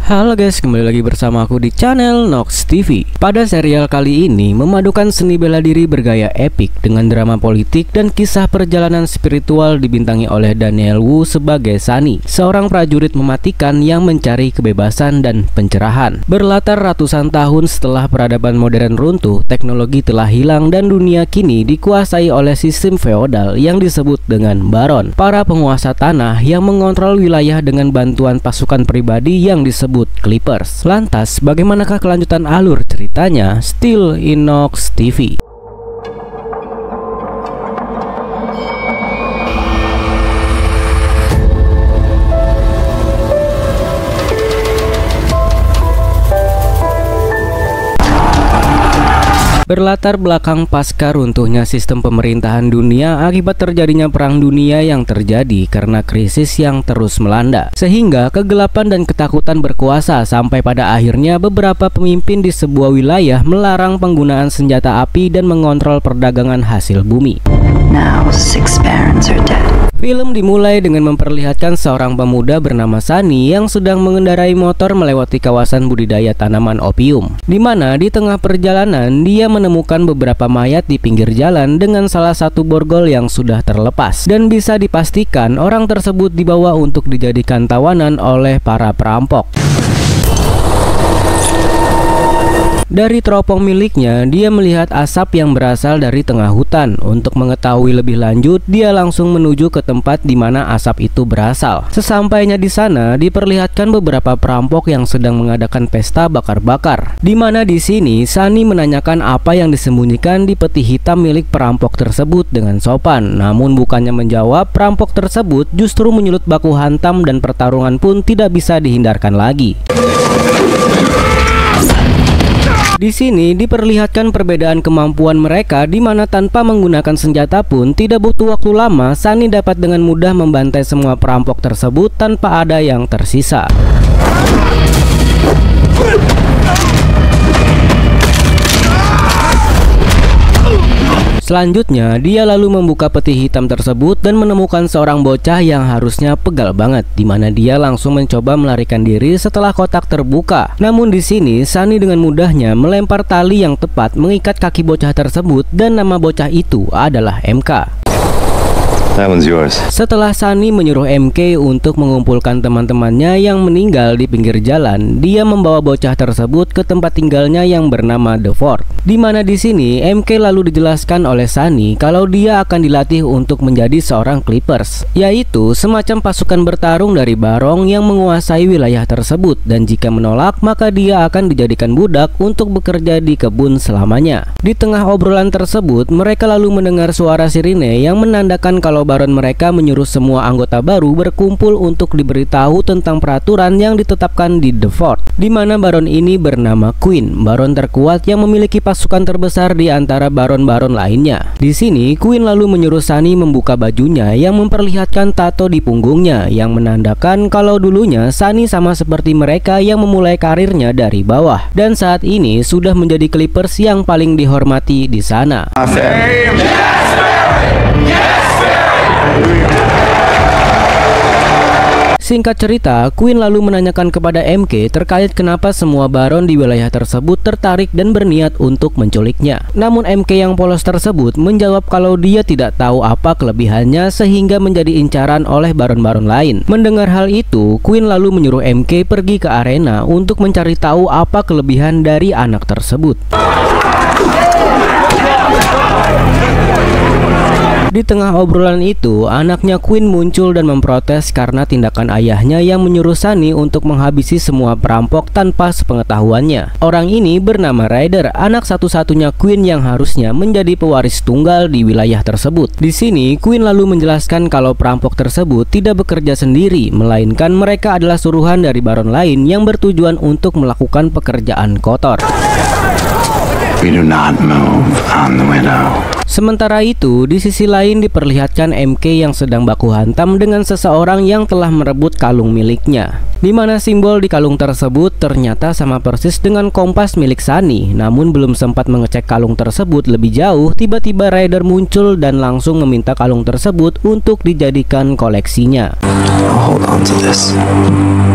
Halo guys, kembali lagi bersama aku di channel Nox TV. Pada serial kali ini memadukan seni bela diri bergaya epik dengan drama politik dan kisah perjalanan spiritual dibintangi oleh Daniel Wu sebagai Sunny, seorang prajurit mematikan yang mencari kebebasan dan pencerahan. Berlatar ratusan tahun setelah peradaban modern runtuh, teknologi telah hilang dan dunia kini dikuasai oleh sistem feodal yang disebut dengan baron. Para penguasa tanah yang mengontrol wilayah dengan bantuan pasukan pribadi yang disebut Clippers. Lantas, bagaimanakah kelanjutan alur ceritanya? Still in Nox TV. Berlatar belakang pasca runtuhnya sistem pemerintahan dunia akibat terjadinya perang dunia yang terjadi karena krisis yang terus melanda, sehingga kegelapan dan ketakutan berkuasa sampai pada akhirnya beberapa pemimpin di sebuah wilayah melarang penggunaan senjata api dan mengontrol perdagangan hasil bumi. Now 6 barons are dead. Film dimulai dengan memperlihatkan seorang pemuda bernama Sunny yang sedang mengendarai motor melewati kawasan budidaya tanaman opium, di mana di tengah perjalanan dia menemukan beberapa mayat di pinggir jalan dengan salah satu borgol yang sudah terlepas, dan bisa dipastikan orang tersebut dibawa untuk dijadikan tawanan oleh para perampok. Dari teropong miliknya, dia melihat asap yang berasal dari tengah hutan. Untuk mengetahui lebih lanjut, dia langsung menuju ke tempat di mana asap itu berasal. Sesampainya di sana, diperlihatkan beberapa perampok yang sedang mengadakan pesta bakar-bakar. Di mana di sini, Sunny menanyakan apa yang disembunyikan di peti hitam milik perampok tersebut dengan sopan. Namun bukannya menjawab, perampok tersebut justru menyulut baku hantam dan pertarungan pun tidak bisa dihindarkan lagi. Di sini diperlihatkan perbedaan kemampuan mereka, di mana tanpa menggunakan senjata pun tidak butuh waktu lama, Sunny dapat dengan mudah membantai semua perampok tersebut tanpa ada yang tersisa. Selanjutnya, dia lalu membuka peti hitam tersebut dan menemukan seorang bocah yang harusnya pegal banget, di mana dia langsung mencoba melarikan diri setelah kotak terbuka. Namun di sini, Sunny dengan mudahnya melempar tali yang tepat mengikat kaki bocah tersebut, dan nama bocah itu adalah MK. That one's yours. Setelah Sunny menyuruh MK untuk mengumpulkan teman-temannya yang meninggal di pinggir jalan, dia membawa bocah tersebut ke tempat tinggalnya yang bernama The Fort. Di mana di sini MK lalu dijelaskan oleh Sunny kalau dia akan dilatih untuk menjadi seorang Clippers, yaitu semacam pasukan bertarung dari barong yang menguasai wilayah tersebut, dan jika menolak maka dia akan dijadikan budak untuk bekerja di kebun selamanya. Di tengah obrolan tersebut, mereka lalu mendengar suara sirine yang menandakan kalau baron mereka menyuruh semua anggota baru berkumpul untuk diberitahu tentang peraturan yang ditetapkan di The Fort, di mana baron ini bernama Queen, baron terkuat yang memiliki pasukan terbesar di antara baron-baron lainnya. Di sini, Queen lalu menyuruh Sunny membuka bajunya yang memperlihatkan tato di punggungnya yang menandakan kalau dulunya Sunny sama seperti mereka yang memulai karirnya dari bawah, dan saat ini sudah menjadi Clippers yang paling dihormati di sana. Singkat cerita, Queen lalu menanyakan kepada MK terkait kenapa semua baron di wilayah tersebut tertarik dan berniat untuk menculiknya. Namun MK yang polos tersebut menjawab kalau dia tidak tahu apa kelebihannya sehingga menjadi incaran oleh baron-baron lain. Mendengar hal itu, Queen lalu menyuruh MK pergi ke arena untuk mencari tahu apa kelebihan dari anak tersebut. Di tengah obrolan itu, anaknya Queen muncul dan memprotes karena tindakan ayahnya yang menyuruh Sunny untuk menghabisi semua perampok tanpa sepengetahuannya. Orang ini bernama Ryder, anak satu-satunya Queen yang harusnya menjadi pewaris tunggal di wilayah tersebut. Di sini, Queen lalu menjelaskan kalau perampok tersebut tidak bekerja sendiri, melainkan mereka adalah suruhan dari baron lain yang bertujuan untuk melakukan pekerjaan kotor. We do not move on the widow. Sementara itu, di sisi lain diperlihatkan MK yang sedang baku hantam dengan seseorang yang telah merebut kalung miliknya. Di mana simbol di kalung tersebut ternyata sama persis dengan kompas milik Sunny. Namun belum sempat mengecek kalung tersebut lebih jauh, tiba-tiba Ryder muncul dan langsung meminta kalung tersebut untuk dijadikan koleksinya. Hold on to this.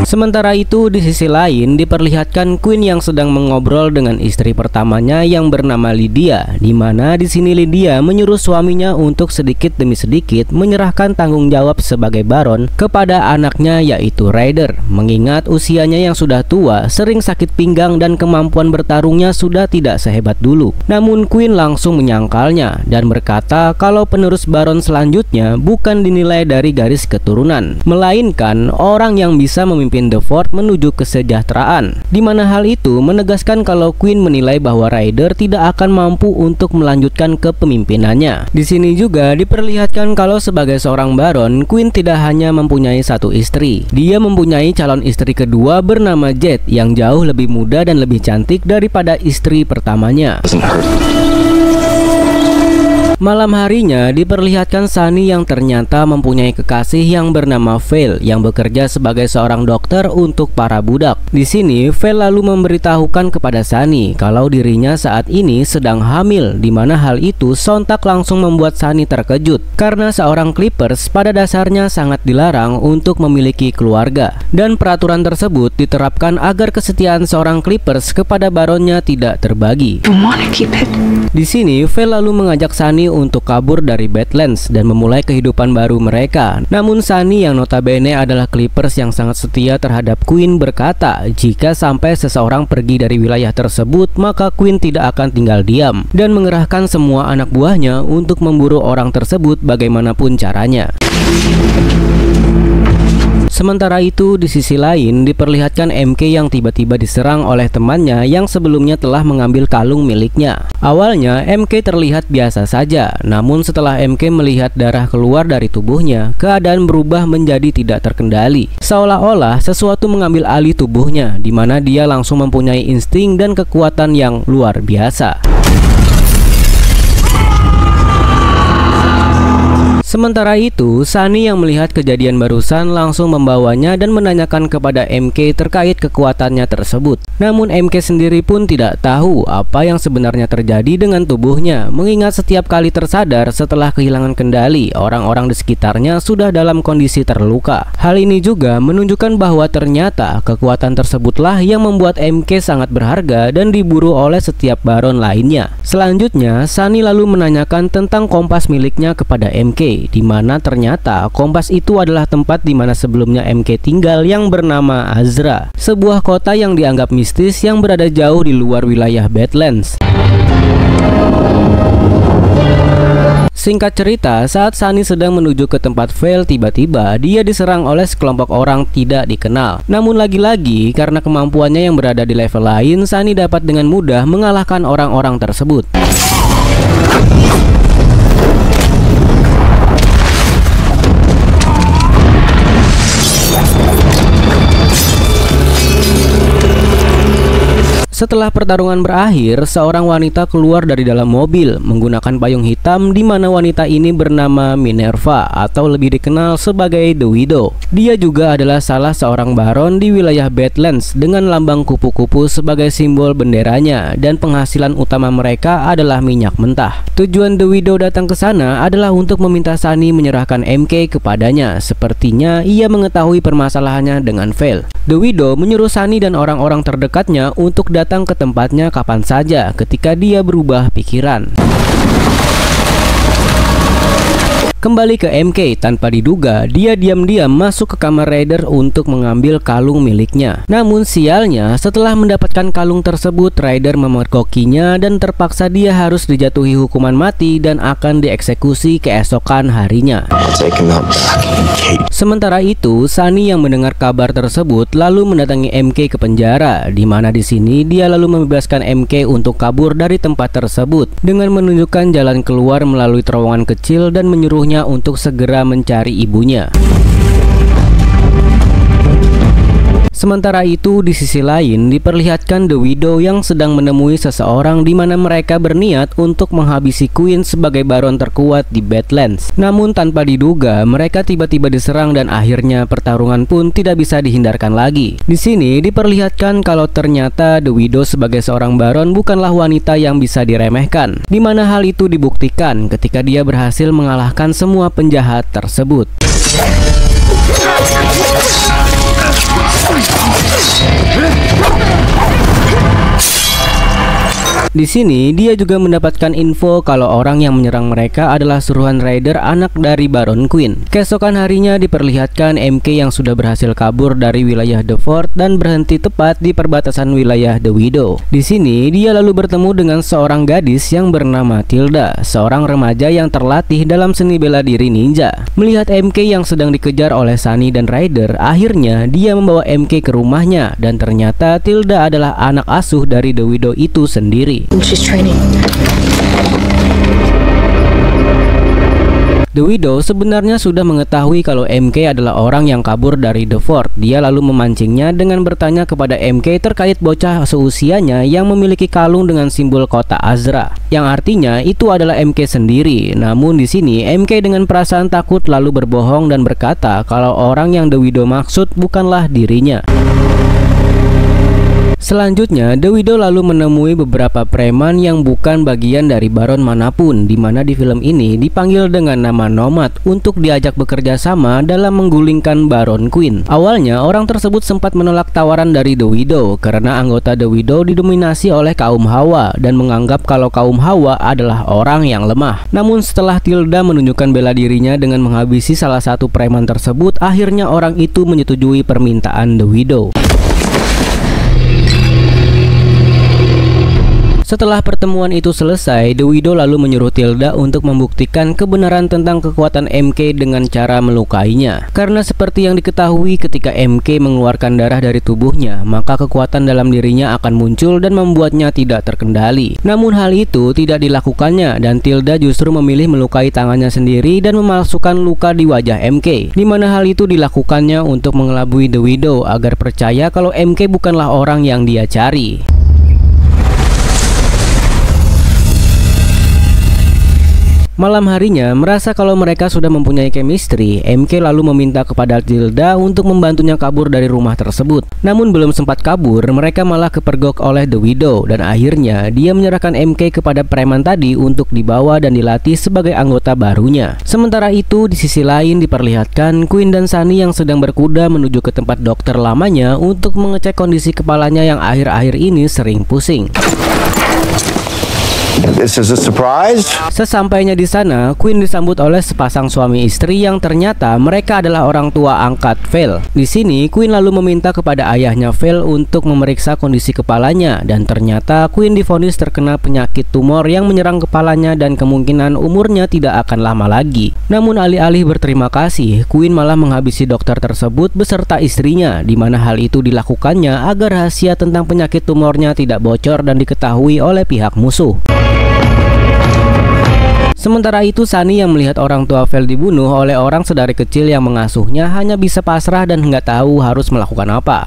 Sementara itu, di sisi lain diperlihatkan Queen yang sedang mengobrol dengan istri pertamanya yang bernama Lydia, di mana di sini Lydia menyuruh suaminya untuk sedikit demi sedikit menyerahkan tanggung jawab sebagai baron kepada anaknya yaitu Ryder. Mengingat usianya yang sudah tua, sering sakit pinggang dan kemampuan bertarungnya sudah tidak sehebat dulu. Namun Queen langsung menyangkalnya dan berkata kalau penerus baron selanjutnya bukan dinilai dari garis keturunan, melainkan orang yang bisa memimpin The Fort menuju kesejahteraan. Di mana hal itu menegaskan kalau Queen menilai bahwa Ryder tidak akan mampu untuk melanjutkan kepemimpinannya. Di sini juga diperlihatkan kalau sebagai seorang baron, Queen tidak hanya mempunyai satu istri. Dia mempunyai calon istri kedua bernama Jet yang jauh lebih muda dan lebih cantik daripada istri pertamanya. Malam harinya diperlihatkan Sunny yang ternyata mempunyai kekasih yang bernama Vale yang bekerja sebagai seorang dokter untuk para budak. Di sini Vale lalu memberitahukan kepada Sunny kalau dirinya saat ini sedang hamil, di mana hal itu sontak langsung membuat Sunny terkejut karena seorang Clippers pada dasarnya sangat dilarang untuk memiliki keluarga dan peraturan tersebut diterapkan agar kesetiaan seorang Clippers kepada baronnya tidak terbagi. Di sini Vale lalu mengajak Sunny untuk kabur dari Badlands dan memulai kehidupan baru mereka. Namun Sunny yang notabene adalah Clippers yang sangat setia terhadap Queen berkata jika sampai seseorang pergi dari wilayah tersebut maka Queen tidak akan tinggal diam dan mengerahkan semua anak buahnya untuk memburu orang tersebut bagaimanapun caranya. Sementara itu di sisi lain diperlihatkan MK yang tiba-tiba diserang oleh temannya yang sebelumnya telah mengambil kalung miliknya. Awalnya MK terlihat biasa saja, namun setelah MK melihat darah keluar dari tubuhnya, keadaan berubah menjadi tidak terkendali. Seolah-olah sesuatu mengambil alih tubuhnya, di mana dia langsung mempunyai insting dan kekuatan yang luar biasa. Sementara itu, Sunny yang melihat kejadian barusan langsung membawanya dan menanyakan kepada MK terkait kekuatannya tersebut. Namun MK sendiri pun tidak tahu apa yang sebenarnya terjadi dengan tubuhnya, mengingat setiap kali tersadar setelah kehilangan kendali, orang-orang di sekitarnya sudah dalam kondisi terluka. Hal ini juga menunjukkan bahwa ternyata kekuatan tersebutlah yang membuat MK sangat berharga dan diburu oleh setiap baron lainnya. Selanjutnya, Sunny lalu menanyakan tentang kompas miliknya kepada MK, di mana ternyata kompas itu adalah tempat di mana sebelumnya MK tinggal yang bernama Azra, sebuah kota yang dianggap mistis yang berada jauh di luar wilayah Badlands. Singkat cerita, saat Sunny sedang menuju ke tempat Vale, tiba-tiba dia diserang oleh sekelompok orang tidak dikenal. Namun lagi-lagi karena kemampuannya yang berada di level lain, Sunny dapat dengan mudah mengalahkan orang-orang tersebut. Setelah pertarungan berakhir, seorang wanita keluar dari dalam mobil menggunakan payung hitam, di mana wanita ini bernama Minerva atau lebih dikenal sebagai The Widow. Dia juga adalah salah seorang baron di wilayah Badlands dengan lambang kupu-kupu sebagai simbol benderanya, dan penghasilan utama mereka adalah minyak mentah. Tujuan The Widow datang ke sana adalah untuk meminta Sunny menyerahkan MK kepadanya. Sepertinya ia mengetahui permasalahannya dengan Vale. The Widow menyuruh Sunny dan orang-orang terdekatnya untuk datang ke tempatnya kapan saja ketika dia berubah pikiran. Kembali ke MK, tanpa diduga dia diam-diam masuk ke kamar Ryder untuk mengambil kalung miliknya. Namun sialnya, setelah mendapatkan kalung tersebut, Ryder memergokinya dan terpaksa dia harus dijatuhi hukuman mati dan akan dieksekusi keesokan harinya. Sementara itu, Sunny yang mendengar kabar tersebut lalu mendatangi MK ke penjara, di mana di sini dia lalu membebaskan MK untuk kabur dari tempat tersebut dengan menunjukkan jalan keluar melalui terowongan kecil dan menyuruhnya untuk segera mencari ibunya. Sementara itu di sisi lain diperlihatkan The Widow yang sedang menemui seseorang di mana mereka berniat untuk menghabisi Queen sebagai baron terkuat di Badlands. Namun tanpa diduga mereka tiba-tiba diserang dan akhirnya pertarungan pun tidak bisa dihindarkan lagi. Di sini diperlihatkan kalau ternyata The Widow sebagai seorang baron bukanlah wanita yang bisa diremehkan, di mana hal itu dibuktikan ketika dia berhasil mengalahkan semua penjahat tersebut. Di sini dia juga mendapatkan info kalau orang yang menyerang mereka adalah suruhan Ryder, anak dari Baron Queen. Keesokan harinya diperlihatkan MK yang sudah berhasil kabur dari wilayah The Fort dan berhenti tepat di perbatasan wilayah The Widow. Di sini dia lalu bertemu dengan seorang gadis yang bernama Tilda, seorang remaja yang terlatih dalam seni bela diri ninja. Melihat MK yang sedang dikejar oleh Sunny dan Ryder, akhirnya dia membawa MK ke rumahnya dan ternyata Tilda adalah anak asuh dari The Widow itu sendiri. She's training. The Widow sebenarnya sudah mengetahui kalau MK adalah orang yang kabur dari The Fort. Dia lalu memancingnya dengan bertanya kepada MK terkait bocah seusianya yang memiliki kalung dengan simbol kota Azra, yang artinya itu adalah MK sendiri. Namun di sini MK dengan perasaan takut lalu berbohong dan berkata kalau orang yang The Widow maksud bukanlah dirinya. Selanjutnya, The Widow lalu menemui beberapa preman yang bukan bagian dari baron manapun, di mana di film ini dipanggil dengan nama Nomad untuk diajak bekerja sama dalam menggulingkan Baron Queen. Awalnya, orang tersebut sempat menolak tawaran dari The Widow karena anggota The Widow didominasi oleh kaum Hawa dan menganggap kalau kaum Hawa adalah orang yang lemah. Namun setelah Tilda menunjukkan bela dirinya dengan menghabisi salah satu preman tersebut, akhirnya orang itu menyetujui permintaan The Widow. Setelah pertemuan itu selesai, The Widow lalu menyuruh Tilda untuk membuktikan kebenaran tentang kekuatan MK dengan cara melukainya. Karena seperti yang diketahui ketika MK mengeluarkan darah dari tubuhnya, maka kekuatan dalam dirinya akan muncul dan membuatnya tidak terkendali. Namun hal itu tidak dilakukannya dan Tilda justru memilih melukai tangannya sendiri dan memalsukan luka di wajah MK, di mana hal itu dilakukannya untuk mengelabui The Widow agar percaya kalau MK bukanlah orang yang dia cari. Malam harinya, merasa kalau mereka sudah mempunyai chemistry, MK lalu meminta kepada Tilda untuk membantunya kabur dari rumah tersebut. Namun belum sempat kabur, mereka malah kepergok oleh The Widow dan akhirnya dia menyerahkan MK kepada preman tadi untuk dibawa dan dilatih sebagai anggota barunya. Sementara itu, di sisi lain diperlihatkan Queen dan Sunny yang sedang berkuda menuju ke tempat dokter lamanya untuk mengecek kondisi kepalanya yang akhir-akhir ini sering pusing. This is a surprise. Sesampainya di sana, Queen disambut oleh sepasang suami istri yang ternyata mereka adalah orang tua angkat Val. Di sini, Queen lalu meminta kepada ayahnya Val untuk memeriksa kondisi kepalanya dan ternyata Queen divonis terkena penyakit tumor yang menyerang kepalanya dan kemungkinan umurnya tidak akan lama lagi. Namun alih-alih berterima kasih, Queen malah menghabisi dokter tersebut beserta istrinya, di mana hal itu dilakukannya agar rahasia tentang penyakit tumornya tidak bocor dan diketahui oleh pihak musuh. Sementara itu, Sunny yang melihat orang tua Val dibunuh oleh orang sedari kecil yang mengasuhnya hanya bisa pasrah dan nggak tahu harus melakukan apa.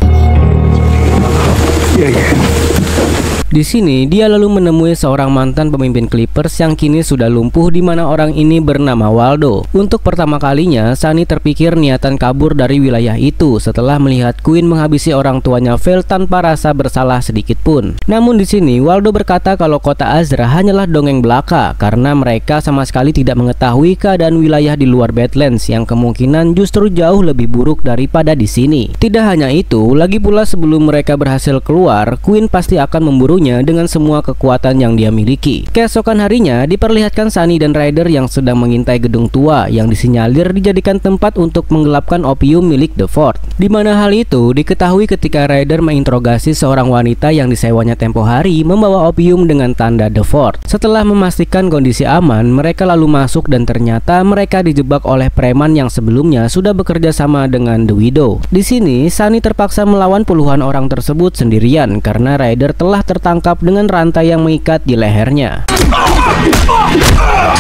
Di sini dia lalu menemui seorang mantan pemimpin Clippers yang kini sudah lumpuh, di mana orang ini bernama Waldo. Untuk pertama kalinya, Sunny terpikir niatan kabur dari wilayah itu setelah melihat Queen menghabisi orang tuanya Val tanpa rasa bersalah sedikit pun. Namun di sini Waldo berkata kalau kota Azra hanyalah dongeng belaka karena mereka sama sekali tidak mengetahui keadaan wilayah di luar Badlands yang kemungkinan justru jauh lebih buruk daripada di sini. Tidak hanya itu, lagi pula sebelum mereka berhasil keluar, Queen pasti akan memburunya dengan semua kekuatan yang dia miliki. Keesokan harinya diperlihatkan Sunny dan Ryder yang sedang mengintai gedung tua yang disinyalir dijadikan tempat untuk menggelapkan opium milik The Fort. Di mana hal itu diketahui ketika Ryder menginterogasi seorang wanita yang disewanya tempo hari membawa opium dengan tanda The Fort. Setelah memastikan kondisi aman, mereka lalu masuk dan ternyata mereka dijebak oleh preman yang sebelumnya sudah bekerja sama dengan The Widow. Di sini Sunny terpaksa melawan puluhan orang tersebut sendirian karena Ryder telah tertangkap dengan rantai yang mengikat di lehernya.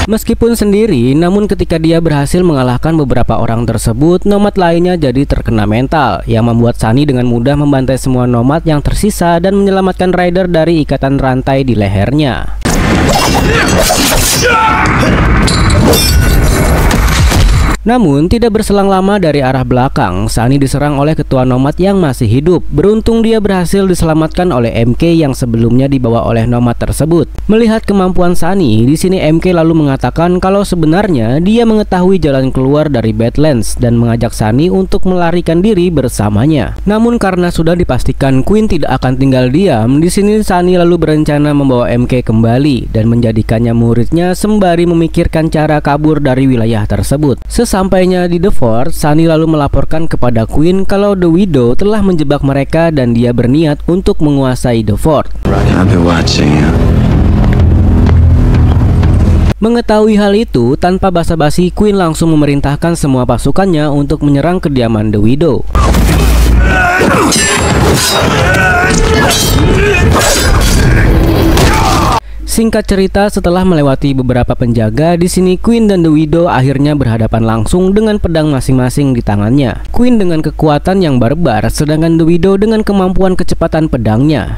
Meskipun sendiri, namun ketika dia berhasil mengalahkan beberapa orang tersebut, nomad lainnya jadi terkena mental, yang membuat Sunny dengan mudah membantai semua nomad yang tersisa dan menyelamatkan Ryder dari ikatan rantai di lehernya. Namun, tidak berselang lama dari arah belakang, Sunny diserang oleh ketua nomad yang masih hidup. Beruntung dia berhasil diselamatkan oleh MK yang sebelumnya dibawa oleh nomad tersebut. Melihat kemampuan Sunny, di sini MK lalu mengatakan kalau sebenarnya dia mengetahui jalan keluar dari Badlands dan mengajak Sunny untuk melarikan diri bersamanya. Namun karena sudah dipastikan Queen tidak akan tinggal diam, di sini Sunny lalu berencana membawa MK kembali dan menjadikannya muridnya sembari memikirkan cara kabur dari wilayah tersebut. Sampainya di The Fort, Sunny lalu melaporkan kepada Queen kalau The Widow telah menjebak mereka dan dia berniat untuk menguasai The Fort. Mengetahui hal itu, tanpa basa-basi Queen langsung memerintahkan semua pasukannya untuk menyerang kediaman The Widow. Singkat cerita, setelah melewati beberapa penjaga, di sini Queen dan The Widow akhirnya berhadapan langsung dengan pedang masing-masing di tangannya. Queen dengan kekuatan yang barbar, sedangkan The Widow dengan kemampuan kecepatan pedangnya.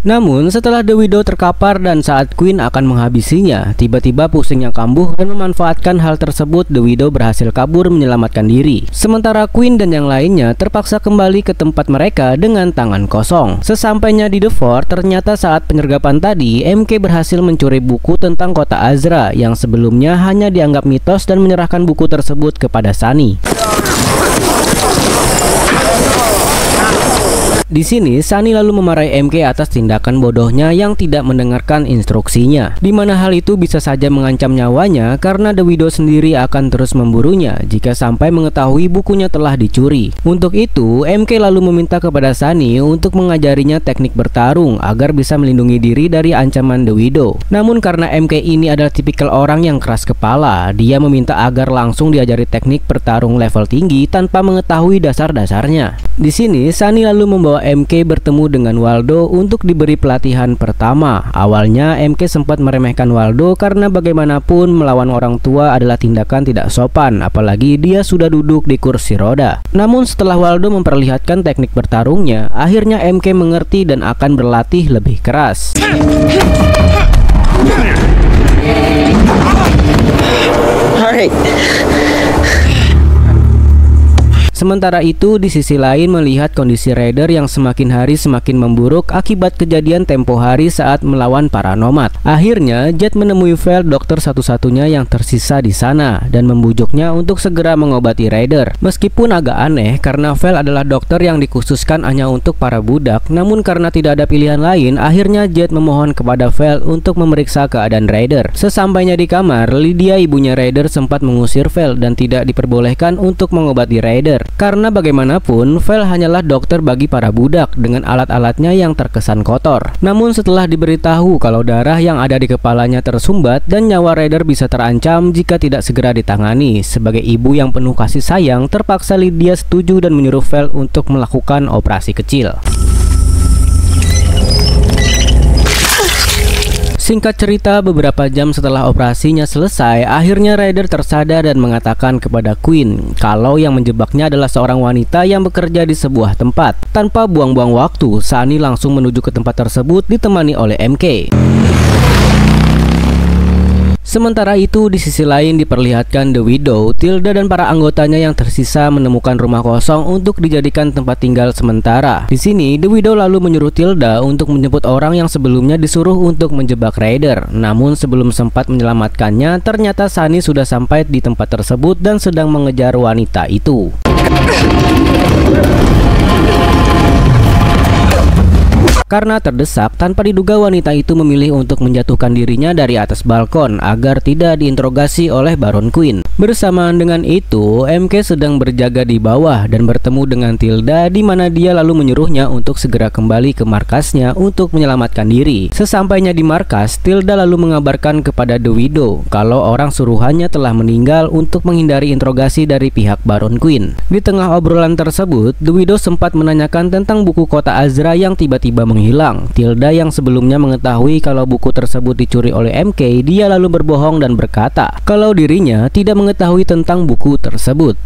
Namun setelah The Widow terkapar dan saat Queen akan menghabisinya, tiba-tiba pusingnya kambuh dan memanfaatkan hal tersebut The Widow berhasil kabur menyelamatkan diri. Sementara Queen dan yang lainnya terpaksa kembali ke tempat mereka dengan tangan kosong. Sesampainya di The Fort, ternyata saat penyergapan tadi, MK berhasil mencuri buku tentang kota Azra yang sebelumnya hanya dianggap mitos dan menyerahkan buku tersebut kepada Sunny. Di sini, Sunny lalu memarahi MK atas tindakan bodohnya yang tidak mendengarkan instruksinya, di mana hal itu bisa saja mengancam nyawanya karena The Widow sendiri akan terus memburunya jika sampai mengetahui bukunya telah dicuri. Untuk itu, MK lalu meminta kepada Sunny untuk mengajarinya teknik bertarung agar bisa melindungi diri dari ancaman The Widow. Namun karena MK ini adalah tipikal orang yang keras kepala, dia meminta agar langsung diajari teknik bertarung level tinggi tanpa mengetahui dasar-dasarnya. Di sini, Sunny lalu membawa MK bertemu dengan Waldo untuk diberi pelatihan pertama. Awalnya MK sempat meremehkan Waldo karena bagaimanapun melawan orang tua adalah tindakan tidak sopan, apalagi dia sudah duduk di kursi roda. Namun setelah Waldo memperlihatkan teknik bertarungnya, akhirnya MK mengerti dan akan berlatih lebih keras. Alright. Sementara itu, di sisi lain melihat kondisi Ryder yang semakin hari semakin memburuk akibat kejadian tempo hari saat melawan para nomad. Akhirnya, Jet menemui Val, dokter satu-satunya yang tersisa di sana, dan membujuknya untuk segera mengobati Ryder. Meskipun agak aneh karena Val adalah dokter yang dikhususkan hanya untuk para budak, namun karena tidak ada pilihan lain, akhirnya Jet memohon kepada Val untuk memeriksa keadaan Ryder. Sesampainya di kamar, Lydia, ibunya Ryder, sempat mengusir Val dan tidak diperbolehkan untuk mengobati Ryder. Karena bagaimanapun, Val hanyalah dokter bagi para budak dengan alat-alatnya yang terkesan kotor. Namun setelah diberitahu kalau darah yang ada di kepalanya tersumbat dan nyawa Ryder bisa terancam jika tidak segera ditangani, sebagai ibu yang penuh kasih sayang, terpaksa Lydia setuju dan menyuruh Val untuk melakukan operasi kecil. Singkat cerita, beberapa jam setelah operasinya selesai, akhirnya Ryder tersadar dan mengatakan kepada Queen kalau yang menjebaknya adalah seorang wanita yang bekerja di sebuah tempat. Tanpa buang-buang waktu, Sunny langsung menuju ke tempat tersebut ditemani oleh MK. Sementara itu, di sisi lain diperlihatkan The Widow, Tilda dan para anggotanya yang tersisa menemukan rumah kosong untuk dijadikan tempat tinggal sementara. Di sini, The Widow lalu menyuruh Tilda untuk menjemput orang yang sebelumnya disuruh untuk menjebak Ryder. Namun sebelum sempat menyelamatkannya, ternyata Sunny sudah sampai di tempat tersebut dan sedang mengejar wanita itu. Karena terdesak, tanpa diduga wanita itu memilih untuk menjatuhkan dirinya dari atas balkon agar tidak diinterogasi oleh Baron Queen. Bersamaan dengan itu, MK sedang berjaga di bawah dan bertemu dengan Tilda, di mana dia lalu menyuruhnya untuk segera kembali ke markasnya untuk menyelamatkan diri. Sesampainya di markas, Tilda lalu mengabarkan kepada The Widow kalau orang suruhannya telah meninggal untuk menghindari interogasi dari pihak Baron Queen. Di tengah obrolan tersebut, The Widow sempat menanyakan tentang buku kota Azra yang tiba-tiba menghilang. menghilang. Tilda yang sebelumnya mengetahui kalau buku tersebut dicuri oleh MK, dia lalu berbohong dan berkata kalau dirinya tidak mengetahui tentang buku tersebut.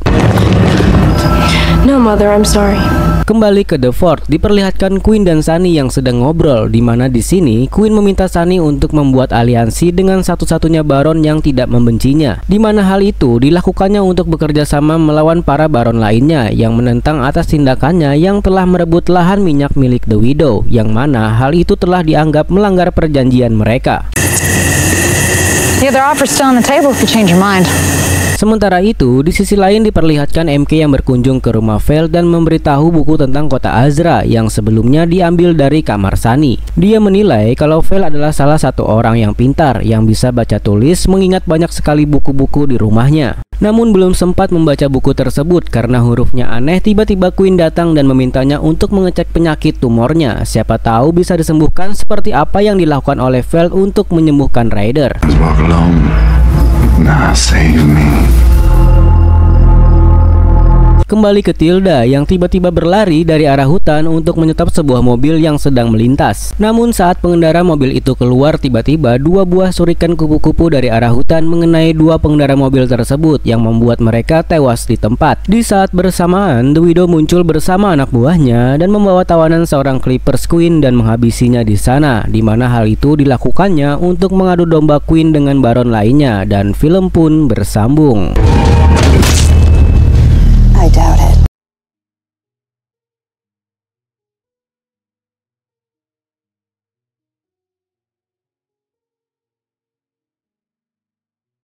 No, Mother, I'm sorry. Kembali ke The Fort, diperlihatkan Queen dan Sunny yang sedang ngobrol, di mana di sini Queen meminta Sunny untuk membuat aliansi dengan satu-satunya baron yang tidak membencinya, di mana hal itu dilakukannya untuk bekerja sama melawan para baron lainnya yang menentang atas tindakannya yang telah merebut lahan minyak milik The Widow, yang mana hal itu telah dianggap melanggar perjanjian mereka. The other offer's still on the table if you change your mind. Sementara itu, di sisi lain diperlihatkan MK yang berkunjung ke rumah Vel dan memberitahu buku tentang kota Azra yang sebelumnya diambil dari kamar Sunny. Dia menilai kalau Vel adalah salah satu orang yang pintar yang bisa baca tulis mengingat banyak sekali buku-buku di rumahnya. Namun belum sempat membaca buku tersebut karena hurufnya aneh, tiba-tiba Queen datang dan memintanya untuk mengecek penyakit tumornya. Siapa tahu bisa disembuhkan seperti apa yang dilakukan oleh Vel untuk menyembuhkan Ryder. Walk alone. Nah, save me. Kembali ke Tilda yang tiba-tiba berlari dari arah hutan untuk menyetop sebuah mobil yang sedang melintas. Namun saat pengendara mobil itu keluar, tiba-tiba dua buah surikan kupu-kupu dari arah hutan mengenai dua pengendara mobil tersebut yang membuat mereka tewas di tempat. Di saat bersamaan, The Widow muncul bersama anak buahnya dan membawa tawanan seorang Clippers Queen dan menghabisinya di sana, di mana hal itu dilakukannya untuk mengadu domba Queen dengan baron lainnya dan film pun bersambung. I doubt it.